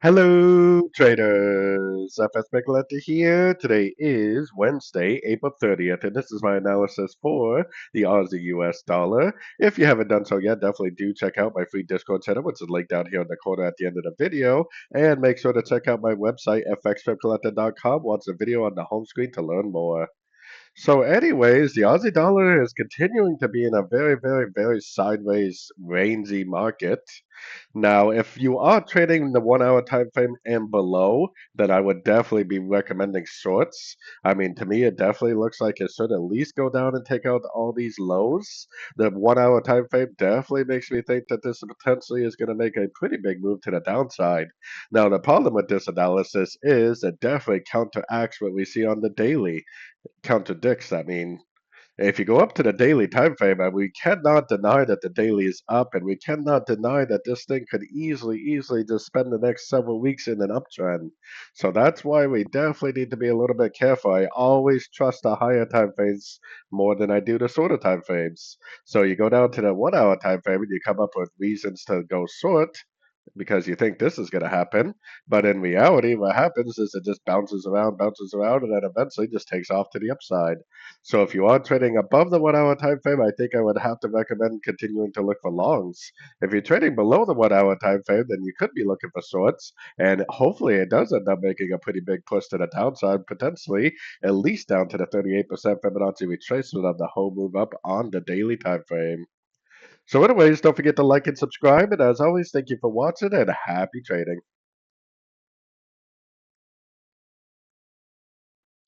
Hello, traders. FX Pip Collector here. Today is Wednesday, April 30th, and this is my analysis for the Aussie US dollar. If you haven't done so yet, definitely do check out my free Discord channel, which is linked down here in the corner at the end of the video. And make sure to check out my website, fxpipcollector.com. Watch the video on the home screen to learn more. So, anyways, the Aussie dollar is continuing to be in a very sideways, rangy market. Now, if you are trading in the 1 hour time frame and below, then I would definitely be recommending shorts. I mean, to me, it definitely looks like it should at least go down and take out all these lows. The 1 hour time frame definitely makes me think that this potentially is going to make a pretty big move to the downside. Now, the problem with this analysis is it definitely counteracts what we see on the daily. Contradicts, I mean, if you go up to the daily time frame, and we cannot deny that the daily is up, and we cannot deny that this thing could easily just spend the next several weeks in an uptrend. So that's why we definitely need to be a little bit careful. I always trust the higher time frames more than I do the shorter time frames. So you go down to the 1 hour time frame and you come up with reasons to go short because you think this is going to happen. But in reality, what happens is it just bounces around, and then eventually just takes off to the upside. So if you are trading above the 1 hour time frame, I think I would have to recommend continuing to look for longs. If you're trading below the 1 hour time frame, then you could be looking for shorts, and hopefully it does end up making a pretty big push to the downside, potentially at least down to the 38% Fibonacci retracement of the whole move up on the daily time frame. So anyways, don't forget to like and subscribe, and as always, thank you for watching and happy trading.